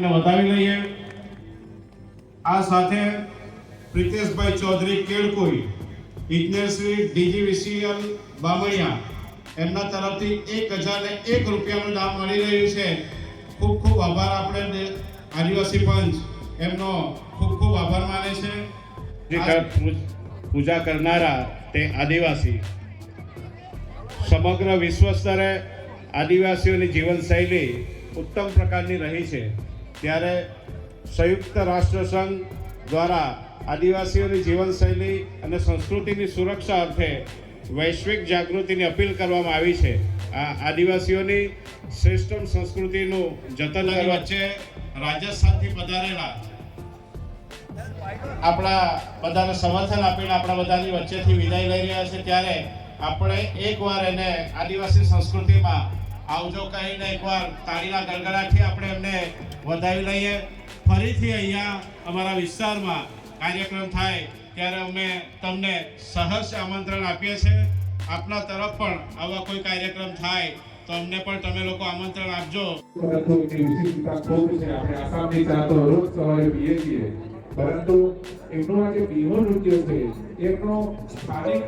એમને વધાવી લઈએ। આ સાથે પ્રિતેશભાઈ ચૌધરી કેળકોઈ, ઇજનેર શ્રી DGVCL બામણિયા, એમના તરફથી 1001 રૂપિયાનું દાન મળી રહ્યું છે। ખૂબ ખૂબ આભાર। આપણે આદિવાસી પંચ એમનો ખૂબ ખૂબ આભાર માને છે। પૂજા કરનારા તે આદિવાસી સમગ્ર વિશ્વ સ્તરે આદિવાસીઓની જીવનશૈલી ઉત્તમ પ્રકારની રહી છે, ત્યારે સંયુક્ત રાષ્ટ્ર સંઘ દ્વારા આદિવાસીઓની જીવનશૈલી અને સંસ્કૃતિની સુરક્ષા અર્થે વૈશ્વિક જાગૃતિની અપીલ કરવામાં આવી છે। આ આદિવાસીઓની શ્રેષ્ઠ સંસ્કૃતિનું જતન કરવા વચ્ચે રાજસ્થાનથી પધારેલા આપણા બધાને સમર્થન આપીને આપણા બધાની વચ્ચેથી વિદાય લઈ રહ્યા છે, ત્યારે આપણે એકવાર એને આદિવાસી સંસ્કૃતિમાં આવજો કહીને એકવાર તાળીના ગડગડાટથી આપણે એમને વધાવી લઈએ। ફરીથી અહીંયા અમારા વિસ્તારમાં કાર્યક્રમ થાય ત્યારે અમે તમને સહર્ષ આમંત્રણ આપીએ છીએ। આપના તરફ પણ આવા કોઈ કાર્યક્રમ થાય તો અમને પણ તમે લોકો આમંત્રણ આપજો। પરંતુ એની વિશિષ્ટતા ખૂબ છે। આપણે આસામની ચા તો રોજ સવારે પીએ છીએ, પરંતુ એમનું આ જે બિહુ નૃત્ય છે એમનો સ્થાનિક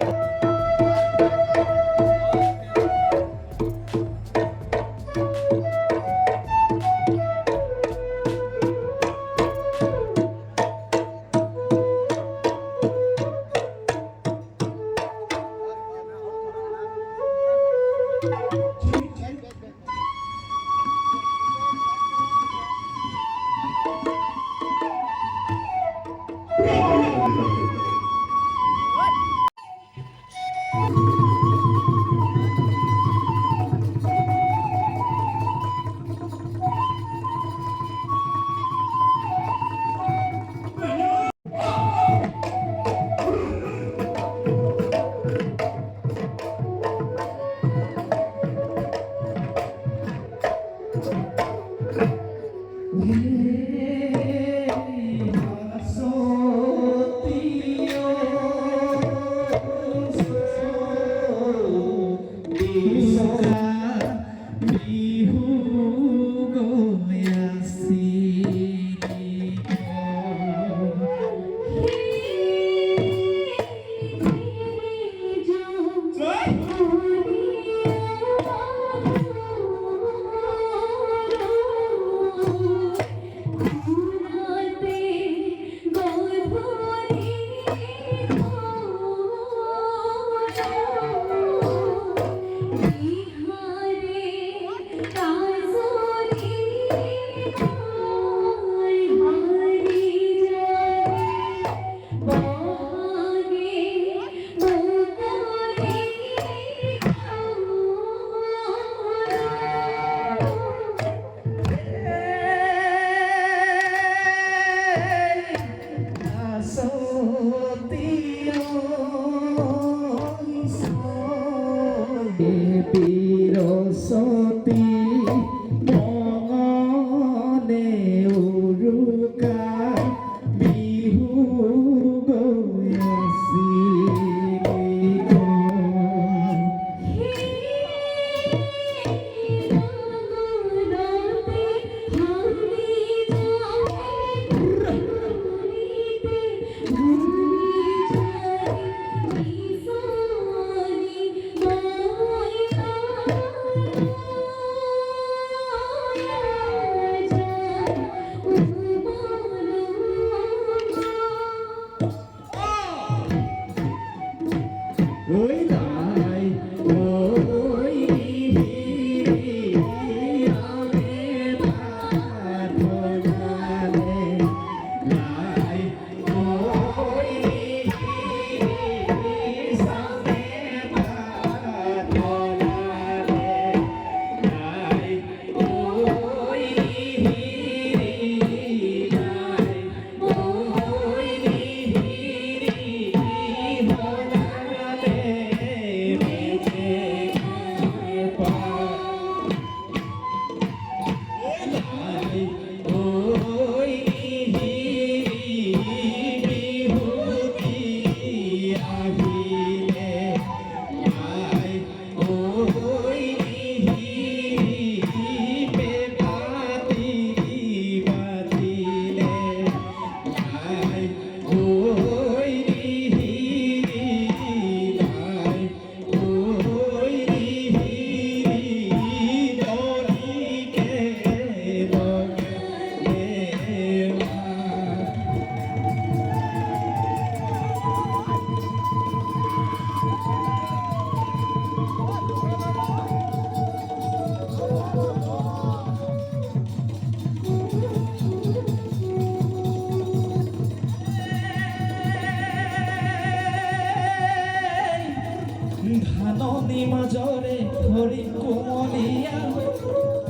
নদী মাজৰে হৰি কোমলীয়া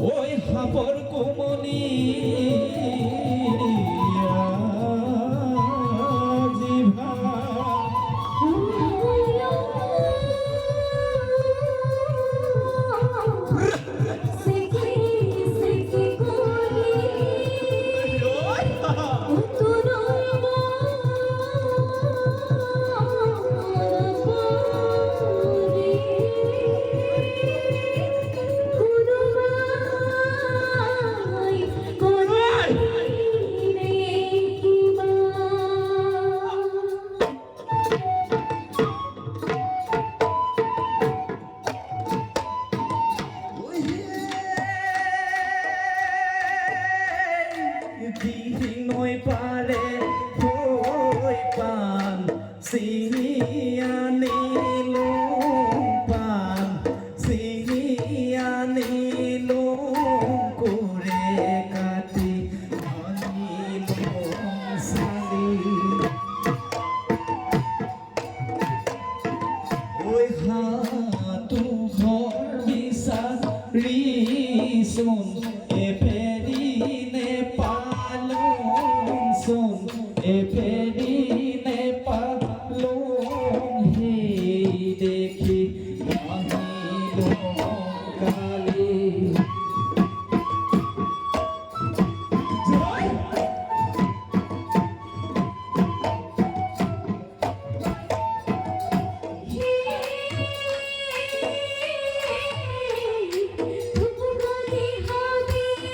ঐ সাপৰ কোমলীয়া জিভা নৈ পাৰে হৈ পান চিঙি আনিলো পান চিঙি আনিলো কোৰে কাটি আনিলো চালি ঐ হাতু ঘৰ বিচাৰিচোন এফেৰি নেপালোন এফেৰি নেপালোন সেই দেখি আহিলো কালি ধূপগুলি হবে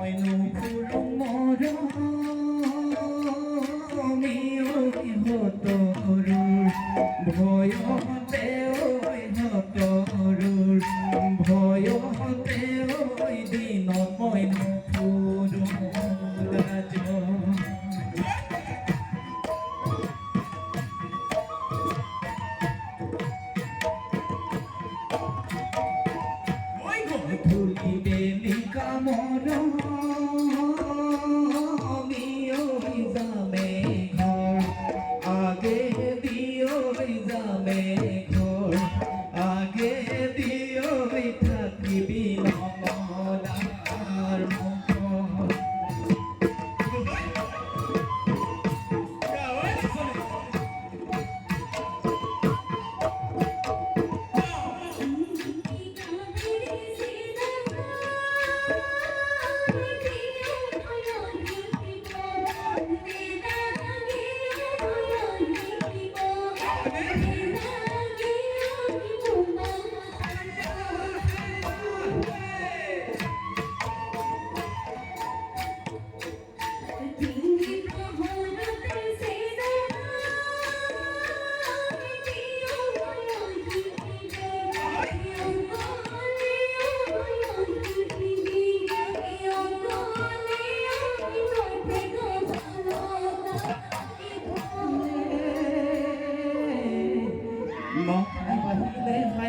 মইনু ফুরুং মরমি ওই হতরুর ভয়তে ওই হতরুর ভয়তে ওই দিন মইনু ফুরুং রাজ ধুলি বেলি কামর ওই জামে ঘর আগে দিও জামে ঘর আগে দিও থাকিবি নমলার মুখ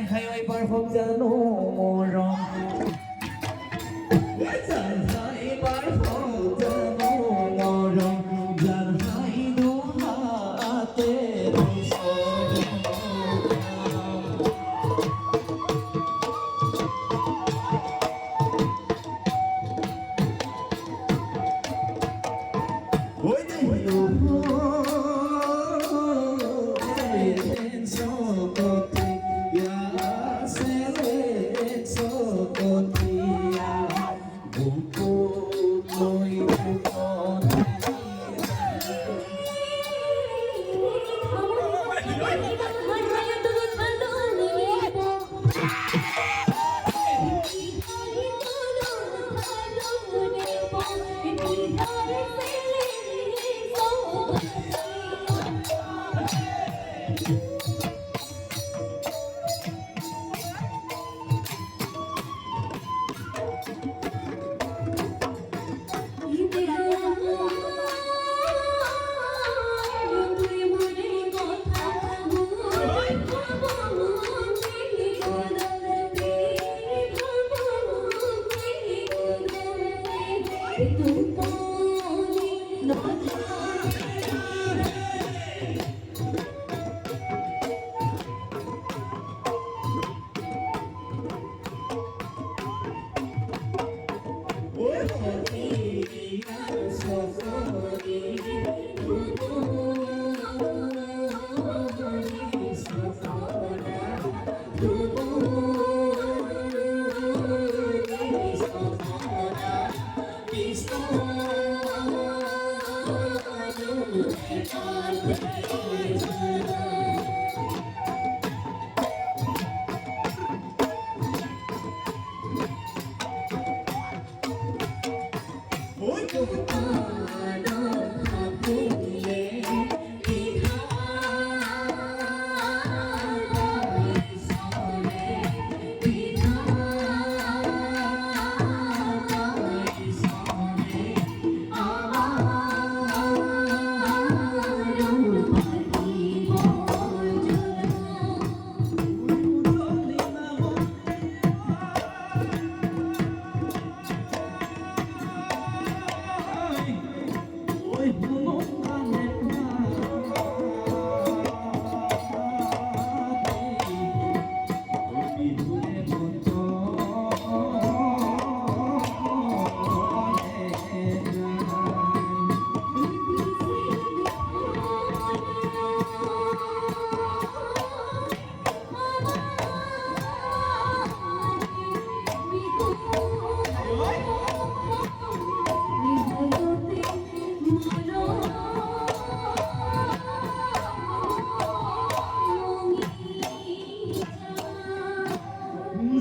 hai ơi bar phong gia nô rong dần hai bar phong gia nô rong dần hai đô ha tê rong so ôi đây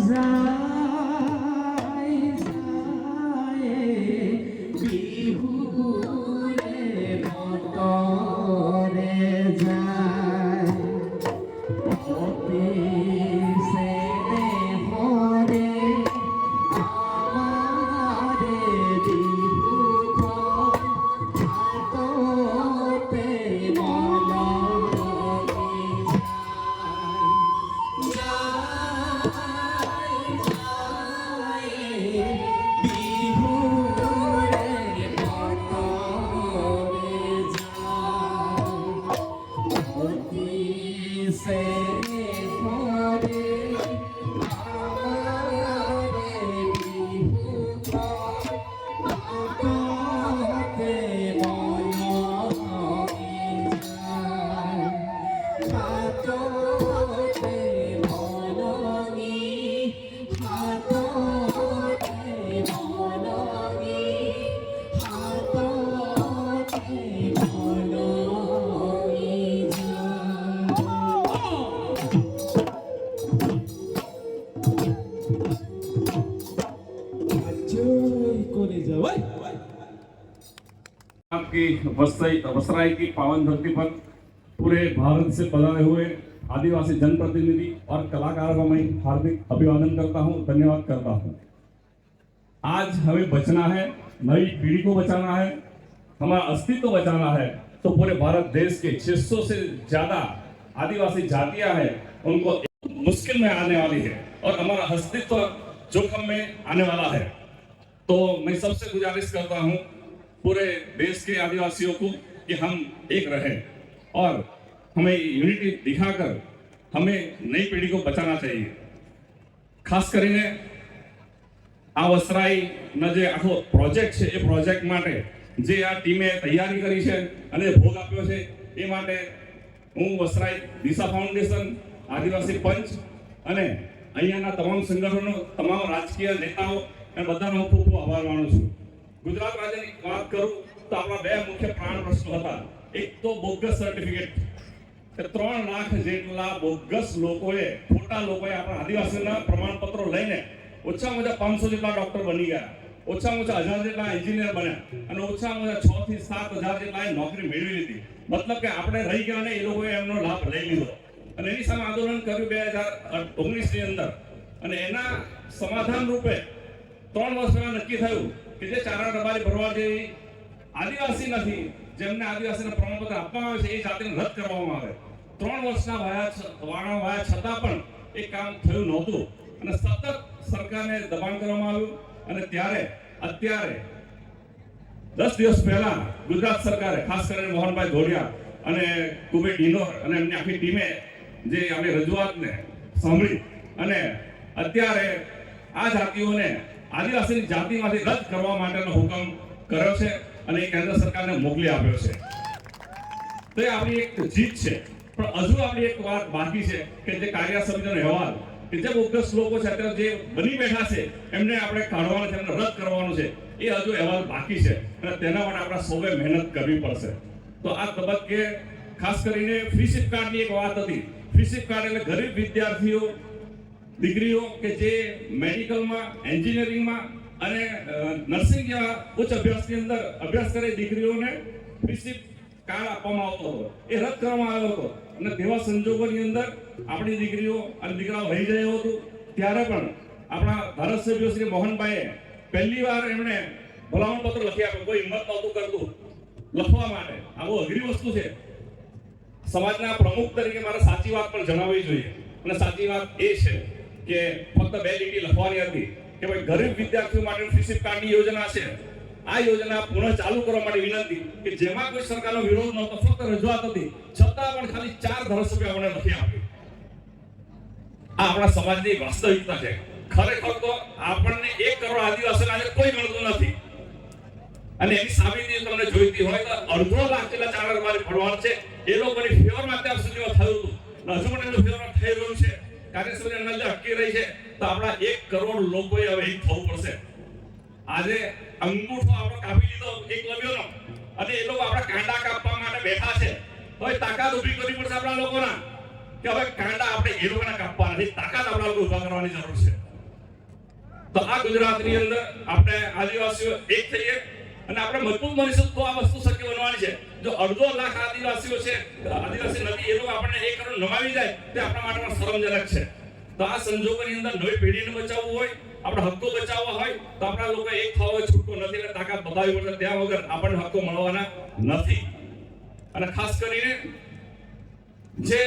যায় যায় की वसराई की पावन धरती पर पूरे भारत से पधारे हुए आदिवासी जनप्रतिनिधि और कलाकारों का मैं हार्दिक अभिवादन करता हूं, धन्यवाद करता हूं। आज हमें बचना है, नई पीढ़ी को बचाना है, हमारा अस्तित्व बचाना है, तो पूरे भारत देश के 600 से ज्यादा आदिवासी जातियां हैं, उनको मुश्किल में आने वाली है और हमारा अस्तित्व जोखिम में आने वाला है। तो मैं सबसे गुजारिश करता हूं पूरे देश के आदिवासियों को कि हम एक रहें और हमें यूनिटी दिखाकर हमें नई पीढ़ी को बचाना चाहिए। खास કરીને આ વસરાઈનો જે આખો પ્રોજેક્ટ છે એ પ્રોજેક્ટ માટે જે આ ટીમે તૈયારી કરી છે અને ભોગ આપ્યો છે એ માટે હું વસરાઈ દિશા ફાઉન્ડેશન, આદિવાસી પંચ અને અહીંયાના તમામ સંગઠનો, તમામ રાજકીય નેતાઓ અને બધાનો હું ખૂબ ખૂબ આભાર માનું છું। ગુજરાત રાજ્યની વાત કરું તો આપણા બે મુખ્ય પ્રાણ પ્રશ્નો હતા। એક તો બોગસ સર્ટિફિકેટ, 3 લાખ જેટલા બોગસ લોકોએ, ખોટા લોકોએ આપણા આદિવાસીના પ્રમાણપત્રો લઈને ઓછામાં ઓછા 500 જેટલા ડોક્ટર બની ગયા, ઓછામાં ઓછા 1000 જેટલા એન્જિનિયર બન્યા અને ઓછામાં ઓછા 6 થી 7,000 જેટલા નોકરી મેળવી લીધી। મતલબ કે આપણે રહી ગયા ને એ લોકોએ એમનો લાભ લઈ લીધો અને એની સામે આંદોલન કર્યું 2019 ની અંદર અને એના સમાધાન રૂપે 3 વર્ષ પહેલા નક્કી થયું કે જે ચારા રબારી ભરવા જેવી આદિવાસી નથી, જેમને આદિવાસીના પ્રમાણપત્ર આપવામાં આવે છે એ જાતિને રદ કરવામાં આવે। 3 વર્ષના વાયા છતાં પણ એ કામ થયું નહોતું અને સતત સરકારને દબાણ કરવામાં આવ્યું અને ત્યારે અત્યારે 10 દિવસ પહેલા ગુજરાત સરકારે, ખાસ કરીને મોહનભાઈ ધોળિયા અને કુબેર ડિનોર અને એમની આખી ટીમે જે આપણી રજૂઆતને સાંભળી અને અત્યારે આ જાતિઓને આદિવાસીની જાતિમાંથી રદ કરવા માટેનો હુકમ કર્યો છે અને એ કેન્દ્ર સરકારને મોકલી આપ્યો છે। તો એ આપણી એક જીત છે। પણ હજુ આપણી એક વાત બાકી છે કે જે કાર્ય સમિતિનો અહેવાલ કે જે બોગસ લોકો છે અત્યારે જે બની બેઠા છે એમને આપણે કાઢવાનું છે, એમને રદ કરવાનું છે, એ હજુ અહેવાલ બાકી છે અને તેના માટે આપણે સૌએ મહેનત કરવી પડશે। તો આ તબક્કે ખાસ કરીને ફ્રી શિપ કાર્ડની એક વાત હતી। ફ્રી શિપ કાર્ડ એટલે ગરીબ વિદ્યાર્થીઓ, દીકરીઓ કે જે મેડિકલમાં, એન્જિનિયરિંગમાં અને નર્સિંગ જેવા ઉચ્ચ અભ્યાસની અંદર અભ્યાસ કરે દીકરીઓને ફ્રી શિપ કાર્ડ આપવામાં આવતો હતો, એ રદ કરવામાં આવ્યો હતો અને તેવા સંજોગોની અંદર આપણી દીકરીઓ અને દીકરાઓ રહી જાય એવું હતું। ત્યારે પણ આપણા ધારાસભ્ય શ્રી મોહનભાઈએ પહેલી વાર એમણે ભલામણ પત્ર લખી આપ્યું, કોઈ હિંમત નહોતું કરતું લખવા માટે। આ બહુ અઘરી વસ્તુ છે। સમાજના પ્રમુખ તરીકે મારે સાચી વાત પણ જણાવવી જોઈએ અને સાચી વાત એ છે કે ફક્ત 2 લીટી લખવાની હતી કે ભાઈ ગરીબ વિદ્યાર્થીઓ માટે ફ્રી શિપ કાર્ડની યોજના છે, આ યોજના પુનઃ ચાલુ કરવા માટે વિનંતી, કે જેમાં કોઈ સરકારનો વિરોધ નહોતો, ફક્ત રજૂઆત હતી, છતાં પણ ખાલી 4 ધારાસભ્યો આપણે લખી આપ્યું। આ આપણા સમાજની વાસ્તવિકતા છે। ખરેખર તો આપણને 1 કરોડ આદિવાસીઓને આજે કોઈ ગણતું નથી અને એની સાબિતી તમને જોઈતી હોય તો 1.5 લાખ જેટલા ચારા રબારી ભરવાડ છે, એ લોકોની ફેવરમાં અત્યાર સુધીમાં થયું હતું, હજુ પણ એનું ફેવર થઈ ગયું છે। કાર્યસમિતિ અંદર અટકી રહી છે તો આપણા 1 કરોડ લોકોએ હવે એક થવું પડશે। આજે અંગૂઠો આપણો કાપી લીધો એકલવ્યનો અને એ લોકો આપણા કાંડા કાપવા માટે બેઠા છે, તો એ તાકાત ઊભી કરવી પડશે આપણા લોકોના કે હવે કાંડા આપણે એ લોકોના કાપવા નથી, તાકાત આપણા લોકો ઊભા કરવાની જરૂર છે। તો આ ગુજરાતની અંદર આપણે આદિવાસીઓ એક થઈએ અને આપણે મજબૂત બનીશું તો આ વસ્તુ શક્ય બનવાની છે। જો 1.5 લાખ આદિવાસીઓ છે, આદિવાસી નથી, એ લોકો આપણને 1 કરોડ નમાવી જાય તે આપણા માટે પણ શરમજનક છે। તો આ સંજોગોની અંદર નવી પેઢીને બચાવવું હોય, આપણા હક્કો બચાવવા હોય તો આપણા લોકો એક થવા છૂટકો નથી અને તાકાત બતાવવી પડશે, ત્યાં વગર આપણને હક્કો મળવાના નથી। અને ખાસ કરીને જે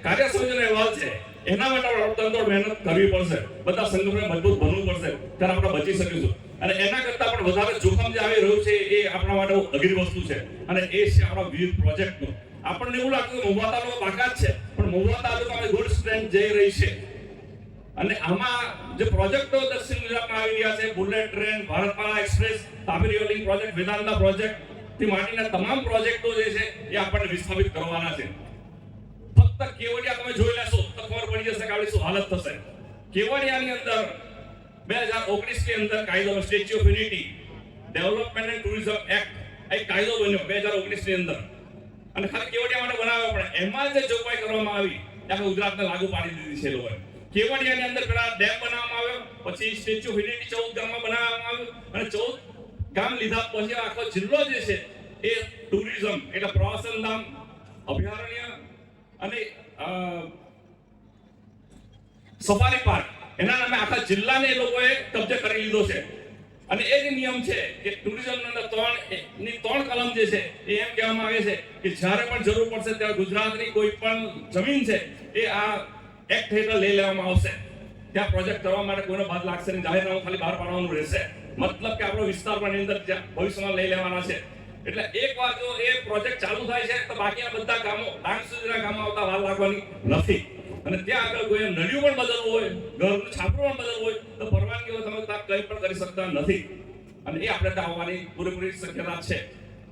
કાર્ય સમિતિનો અહેવાલ છે એના માટે આપણે તંતોડ મહેનત કરવી પડશે, બધા સંગઠનોને મજબૂત બનવું પડશે, ત્યારે આપણે બચી શકીશું। અને એના કરતા પણ વધારે જોખમ જે આવી રહ્યું છે એ આપણા માટે અઘરી વસ્તુ છે અને એ છે આપણા વિવિધ પ્રોજેક્ટનો। આપણને એવું લાગતું કે મહુવા તાલુકો બાકાત છે, પણ મહુવા તાલુકામાં ગુડ સ્ટ્રેન્થ જઈ રહી છે અને આમાં જે પ્રોજેક્ટો દક્ષિણ ગુજરાતમાં આવી રહ્યા છે, bullet train, Bharatmala express, Tapi river link project, Vedanta project થી માંડીને તમામ પ્રોજેક્ટો જે છે એ આપણને વિસ્થાપિત કરવાના છે। ફક્ત કેવડિયા તમે જોઈ લેશો તો ખબર પડી જશે કે આપણી શું હાલત થશે। કેવડિયાની અંદર 2019 ની અંદર કાયદો statue of unity development and tourism act એક કાયદો બન્યો 2019 ની અંદર અને ખાલી કેવડિયા માટે બનાવ્યો, પણ એમાં જે જોગવાઈ કરવામાં આવી ત્યાં ગુજરાતને લાગુ પાડી દીધી છે લોકોએ। કેવડિયાની અંદર પેલા ડેમ બનાવવામાં આવ્યો, પછી સ્ટેચ્યુ ઓફ યુનિટી 14 ગામમાં બનાવવામાં આવ્યું અને 14 ગામ લીધા પછી આખો જિલ્લો જે છે એ ટુરિઝમ એટલે પ્રવાસન ધામ, અભયારણ્ય અને સફારી પાર્ક એના નામે આખા જિલ્લાને એ લોકોએ કબજે કરી લીધો છે. અને એ જ નિયમ છે કે ટુરિઝમના ત્રણ કલમ જે છે એ એમ કહેવામાં આવે છે કે જ્યારે પણ જરૂર પડશે ત્યારે ગુજરાતની કોઈ પણ જમીન છે એ આ એક્ટ હેઠળ લઈ લેવામાં આવશે. ત્યાં પ્રોજેક્ટ કરવા માટે કોઈનો બાદ લાગશે નહીં, જાહેરનામું ખાલી બહાર પાડવાનું રહેશે. મતલબ કે આપણો વિસ્તાર પણ એની અંદર ભવિષ્યમાં લઈ લેવાના છે. એટલે એકવાર જો એ પ્રોજેક્ટ ચાલુ થાય છે તો બાકીના બધા કામો ડાંગ સુધીના કામો આવતા વાર લાગવાની નથી. અને ત્યાં આગળ કોઈ નળિયું પણ બદલવું હોય, ઘરનું છાપરું પણ બદલવું હોય તો પરવાનગી વગર તમે ત્યાં કંઈ પણ કરી શકતા નથી. અને એ આપણે ત્યાં આવવાની પૂરેપૂરી શક્યતા છે.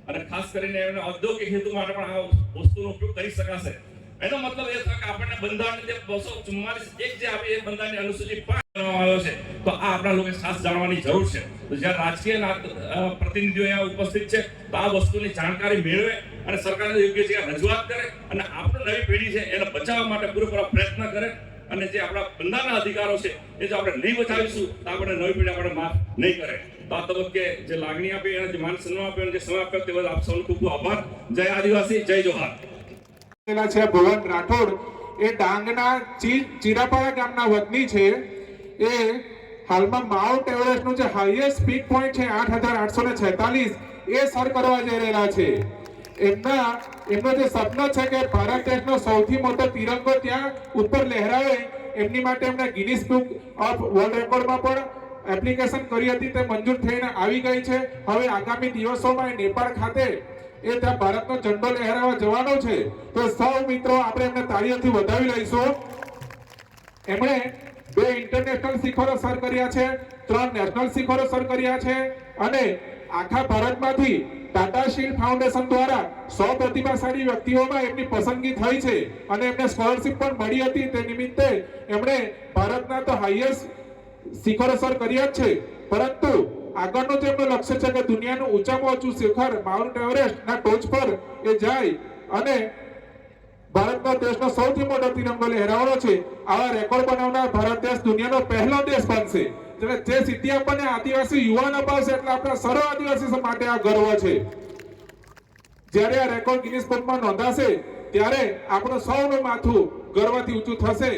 અને ખાસ કરીને એમને ઔદ્યોગિક હેતુ માટે પણ આ વસ્તુનો ઉપયોગ કરી શકાશે. એનો મતલબ એ થયો કે આપણને બંધારણની જે 244 એક જે આપી એ બંધારણની અનુસૂચિ 5 બનાવવામાં આવ્યો છે. તો આ આપણા લોકોએ ખાસ જાણવાની જરૂર છે. તો જ્યારે રાજકીય પ્રતિનિધિઓ અહીંયા ઉપસ્થિત છે તો આ વસ્તુની જાણકારી મેળવે અને સરકારને યોગ્ય જગ્યાએ રજૂઆત કરે અને આપણી નવી પેઢી છે એને બચાવવા માટે પૂરેપૂરો પ્રયત્ન કરે. અને જે આપણા બંધારણના અધિકારો છે એ જો આપણે નહીં બચાવીશું તો આપણે નવી પેઢી આપણે માફ નહીં કરે. તો આ તબક્કે જે લાગણી આપી અને જે માન સન્માન આપ્યો અને જે સમય આપ્યો તે બદલ આપ સૌનો ખૂબ ખૂબ આભાર. જય આદિવાસી, જય જોહાર. છે ભુવન રાઠોડ, એ ડાંગના ચીરાપાડા ગામના વતની છે. એ હાલમાં માઉન્ટ એવરેસ્ટનું જે હાઈએસ્ટ પીક પોઈન્ટ છે 8846 એ સર કરવા જઈ રહેલા છે. એમનો જે સપનો છે કે ભારત દેશનો સૌથી મોટો તિરંગો ત્યાં ઉપર લહેરાવે, એમની માટે એમણે ગિનિસ બુક ઓફ વર્લ્ડ રેકોર્ડમાં પણ એપ્લિકેશન કરી હતી. તે મંજૂર થઈને આવી ગઈ છે. હવે આગામી દિવસોમાં એ નેપાળ ખાતે એ ત્યાં ભારતનો ઝંડો લહેરાવવા જવાનો છે. તો સૌ મિત્રો આપણે એમને તાળીઓથી વધાવી લઈશું. એમણે 2 ઇન્ટરનેશનલ શિખરો સર કર્યા છે, 3 નેશનલ શિખરો સર કર્યા છે અને આખા ભારતમાંથી ટાટા શીલ્ડ ફાઉન્ડેશન દ્વારા 100 પ્રતિભાશાળી વ્યક્તિઓમાં એમની પસંદગી થઈ છે અને એમને સ્કોલરશિપ પણ મળી હતી. તે નિમિત્તે એમણે ભારતના તો હાઈએસ્ટ શિખરો સર કર્યા જ છે, પરંતુ આગળનું જે એમનું લક્ષ્ય છે કે દુનિયાનું ઊંચામાં ઊંચું શિખર માઉન્ટ એવરેસ્ટના ટોચ પર એ જાય અને ભારતનો દેશનો સૌથી મોટો તિરંગો લહેરાવવાનો છે. આવા રેકોર્ડ બનાવનાર ભારત દેશ દુનિયાનો પહેલો દેશ બનશે. એટલે જે સિદ્ધિ આપણને આદિવાસી યુવાન અપાવશે એટલે આપણા સર્વ આદિવાસી માટે આ ગર્વ છે. જ્યારે આ રેકોર્ડ ગિનિસ બુકમાં નોંધાશે ત્યારે આપણું સૌનું માથું ગર્વથી ઊંચું થશે.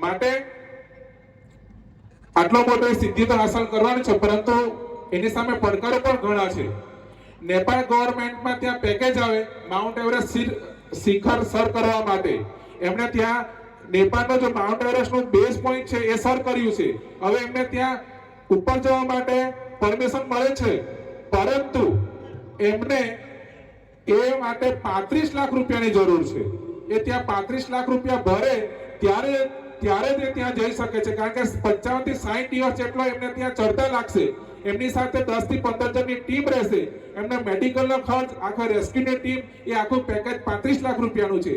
માટે આટલો મોટો સિદ્ધિ તો હાંસલ કરવાની છે, પરંતુ એની સામે પડકારો પણ ઘણા છે. નેપાળ ગવર્મેન્ટમાં ત્યાં પેકેજ આવે માઉન્ટ એવરેસ્ટ શિખર સર કરવા માટે. એમણે ત્યાં નેપાળનો જે માઉન્ટ એવરેસ્ટનું બેઝ પોઈન્ટ છે એ સર કર્યું છે. હવે એમને ત્યાં ઉપર જવા માટે પરમિશન મળે છે, પરંતુ એમને એ માટે 35 લાખ રૂપિયાની જરૂર છે. એ ત્યાં 35 લાખ રૂપિયા ભરે ત્યારે તે ત્યાં જઈ શકે છે. કારણ કે 55 થી 60 દિવસ જેટલો એમને ત્યાં ચડતા લાગશે. એમની સાથે 10 થી 15 જણની ટીમ રહેશે. એમને મેડિકલનો ખર્ચ, આખા રેસ્ક્યુની ટીમ, એ આખું પેકેજ 35 લાખ રૂપિયાનું છે.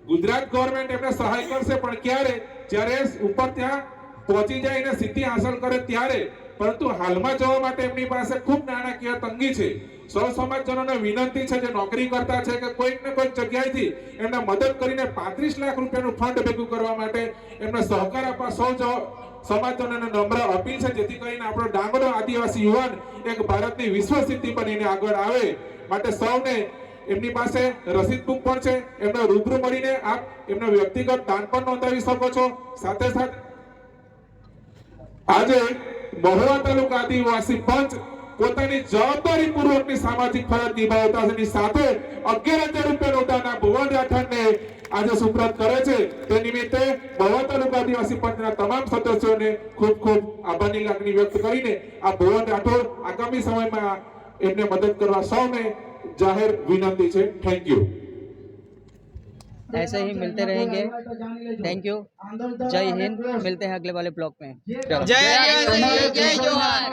ગુજરાત ગવર્મેન્ટ એમને સહાય કરશે, પણ ક્યારે? જ્યારે ઉપર ત્યાં પહોંચી જાય અને સિદ્ધિ હાંસલ કરે ત્યારે. પરંતુ હાલમાં જવા માટે એમની પાસે ખૂબ નાણાકીય તંગી છે. સૌ સમાજજનોને વિનંતી છે જે નોકરી કરતા છે કે કોઈક ને કોઈક જગ્યાએથી એમને મદદ કરીને 35 લાખ રૂપિયાનું ફંડ ભેગું કરવા માટે એમને સહકાર આપવા સૌ સમાજજનોને નમ્ર અપીલ છે, જેથી કરીને આપણો ડાંગનો આદિવાસી યુવાન એક ભારતની વિશ્વ સિદ્ધિ બનીને આગળ આવે. માટે સૌને એમની પાસે રસીદ બુક પણ છે, એમને રૂબરૂ મળીને આપ એમનો વ્યક્તિગત દાન પણ નોંધાવી શકો છો. સાથે સાથે આજે મહુવા તાલુકા આદિવાસી પંચ પોતાની જવાબદારી પૂર્વકની સામાજિક ફરજ નિભાવતા છે. સાથે 11,000 રૂપિયાનું દાન ભુવન રાઠોડને આજે સુપ્રત કરે છે. તે નિમિત્તે મહુવા તાલુકા આદિવાસી પંચના તમામ સદસ્યોને ખૂબ ખૂબ આભારની લાગણી વ્યક્ત કરીને આ ભુવન રાઠોડ આગામી સમયમાં એમને મદદ કરવા સૌને જાહેર વિનંતી છે. Thank you. ऐसे ही मिलते रहेंगे. Thank you. जय हिंद. मिलते हैं अगले वाले ब्लॉग में. जय जोहार.